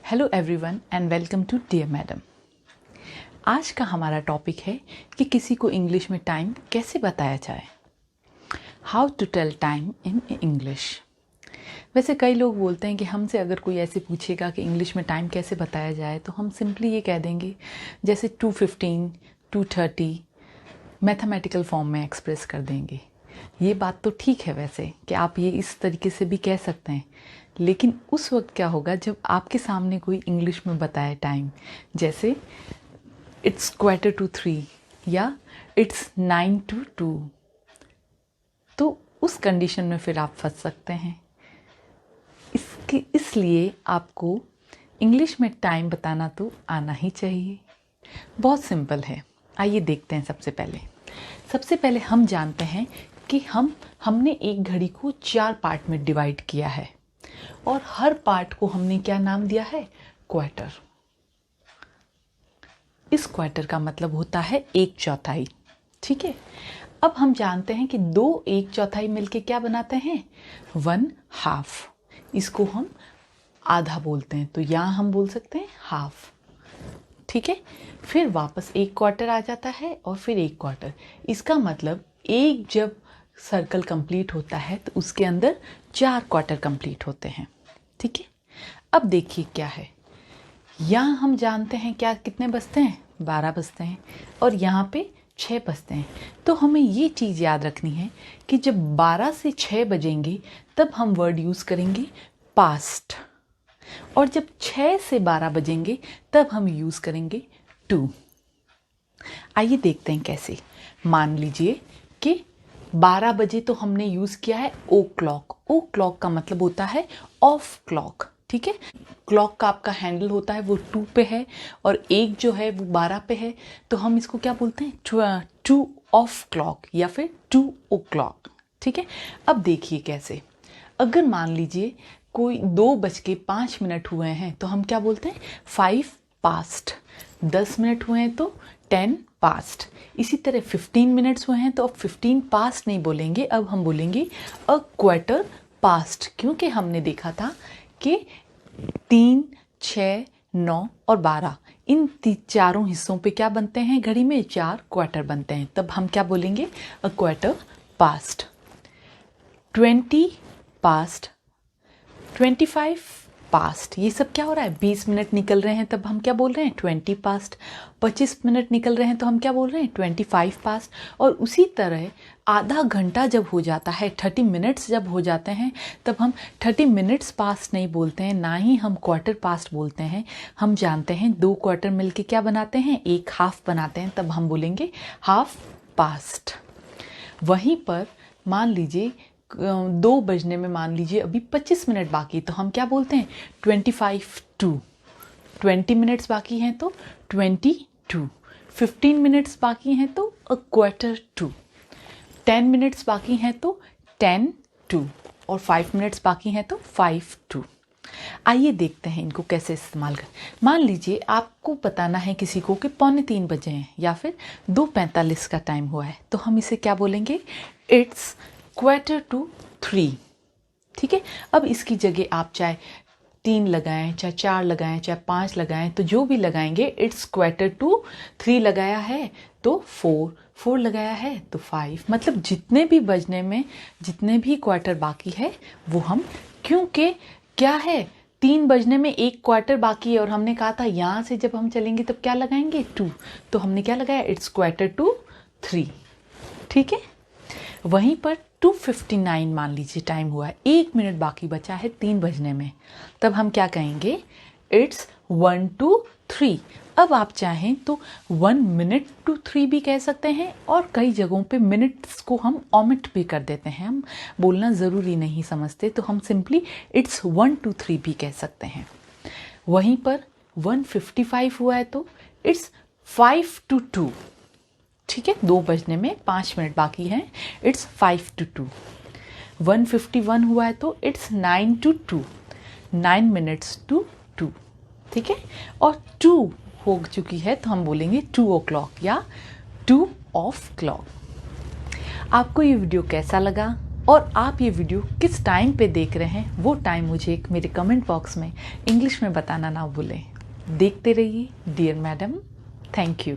Hello everyone and welcome to dear madam. आज का हमारा टॉपिक है कि किसी को इंग्लिश में टाइम कैसे बताया जाए। How to tell time in English. वैसे कई लोग बोलते हैं कि हमसे अगर कोई ऐसे पूछेगा कि इंग्लिश में टाइम कैसे बताया जाए तो हम सिंपली ये कह देंगे जैसे 2:15, 2:30 मैथमेटिकल फॉर्म में एक्सप्रेस कर देंगे। ये बात तो ठीक है वैसे कि आप ये इस तरीके से भी कह सकते हैं, लेकिन उस वक्त क्या होगा जब आपके सामने कोई इंग्लिश में बताए टाइम, जैसे इट्स 2:45 या इट्स 1:45, तो उस कंडीशन में फिर आप फंस सकते हैं। इसलिए आपको इंग्लिश में टाइम बताना तो आना ही चाहिए। बहुत सिंपल है, आइए देखते हैं। सबसे पहले हम जानते हैं कि हमने एक घड़ी को 4 पार्ट में डिवाइड किया है और हर पार्ट को हमने क्या नाम दिया है? क्वार्टर। इस क्वार्टर का मतलब होता है 1/4। ठीक है, अब हम जानते हैं कि 2 1/4 मिलके क्या बनाते हैं? 1/2। इसको हम आधा बोलते हैं, तो यहाँ हम बोल सकते हैं हाफ। ठीक है, फिर वापस 1 क्वार्टर आ जाता है और फिर 1 क्वार्टर। इसका मतलब एक जब सर्कल कंप्लीट होता है तो उसके अंदर 4 क्वार्टर कंप्लीट होते हैं। ठीक है, अब देखिए क्या है, यहाँ हम जानते हैं क्या कितने बजते हैं? 12 बजते हैं और यहाँ पे 6 बजते हैं। तो हमें ये चीज़ याद रखनी है कि जब 12 से 6 बजेंगे तब हम वर्ड यूज़ करेंगे पास्ट, और जब 6 से 12 बजेंगे तब हम यूज़ करेंगे टू। आइए देखते हैं कैसे। मान लीजिए कि 12 बजे तो हमने यूज़ किया है ओ क्लॉक। ओ क्लॉक का मतलब होता है ऑफ क्लॉक। ठीक है, क्लॉक का आपका हैंडल होता है वो 2 पे है और एक जो है वो 12 पे है, तो हम इसको क्या बोलते हैं? 2 ऑफ क्लॉक या फिर 2 ओ क्लॉक। ठीक है, अब देखिए कैसे। अगर मान लीजिए कोई 2:05 हुए हैं तो हम क्या बोलते हैं? 5 पास्ट। 10 मिनट हुए हैं तो 10 पास्ट। इसी तरह 15 मिनट्स हुए हैं तो अब 15 पास्ट नहीं बोलेंगे, अब हम बोलेंगे अ क्वार्टर पास्ट, क्योंकि हमने देखा था कि 3, 6, 9 और 12 इन चारों हिस्सों पे क्या बनते हैं? घड़ी में 4 क्वार्टर बनते हैं। तब हम क्या बोलेंगे? A quarter past. 20 past, 25 past. ये सब क्या हो रहा है? 20 मिनट निकल रहे हैं तब हम क्या बोल रहे हैं? 20 पास्ट। 25 मिनट निकल रहे हैं तो हम क्या बोल रहे हैं? 25 पास्ट। और उसी तरह आधा घंटा जब हो जाता है, 30 मिनट्स जब हो जाते हैं, तब हम 30 मिनट्स पास्ट नहीं बोलते हैं, ना ही हम क्वार्टर पास्ट बोलते हैं। हम जानते हैं 2 क्वार्टर मिलके क्या बनाते हैं? एक हाफ बनाते हैं, तब हम बोलेंगे हाफ पास्ट। वहीं पर मान लीजिए 2 बजने में मान लीजिए अभी 25 मिनट बाकी, तो हम क्या बोलते हैं? 25 टू। 20 मिनट्स बाकी हैं तो 22। 15 मिनट्स बाकी हैं तो अ क्वार्टर टू। 10 मिनट्स बाकी हैं तो 10 टू, और 5 मिनट्स बाकी हैं तो 5 टू। आइए देखते हैं इनको कैसे इस्तेमाल कर। मान लीजिए आपको बताना है किसी को कि 2:45 बजे हैं या फिर 2:45 का टाइम हुआ है, तो हम इसे क्या बोलेंगे? इट्स 2:45। ठीक है, अब इसकी जगह आप चाहे 3 लगाएं, चाहे 4 लगाएं, चाहे 5 लगाएं, तो जो भी लगाएंगे, इट्स 2:45 लगाया है तो 4 लगाया है तो 5। मतलब जितने भी बजने में जितने भी क्वार्टर बाकी है वो हम, क्योंकि क्या है 3 बजने में 1 क्वार्टर बाकी है और हमने कहा था यहाँ से जब हम चलेंगे तब क्या लगाएंगे? 2। तो हमने क्या लगाया? इट्स 2:45। ठीक है, वहीं पर 2:59 मान लीजिए टाइम हुआ है, 1 मिनट बाकी बचा है 3 बजने में, तब हम क्या कहेंगे? इट्स 1:03। अब आप चाहें तो 1 मिनट टू 3 भी कह सकते हैं, और कई जगहों पे मिनट्स को हम ओमिट भी कर देते हैं, हम बोलना ज़रूरी नहीं समझते, तो हम सिंपली इट्स 1:03 भी कह सकते हैं। वहीं पर 1:55 हुआ है तो इट्स 5:02। ठीक है, 2 बजने में 5 मिनट बाकी हैं, इट्स 5:02। 1:51 हुआ है तो इट्स 9:02, 9 मिनट्स टू 2। ठीक है, और 2 हो चुकी है तो हम बोलेंगे 2 o'clock या 2 ऑफ क्लॉक। आपको ये वीडियो कैसा लगा? और आप ये वीडियो किस टाइम पे देख रहे हैं वो टाइम मुझे मेरे कमेंट बॉक्स में इंग्लिश में बताना ना भूलें। देखते रहिए डियर मैडम। Thank you.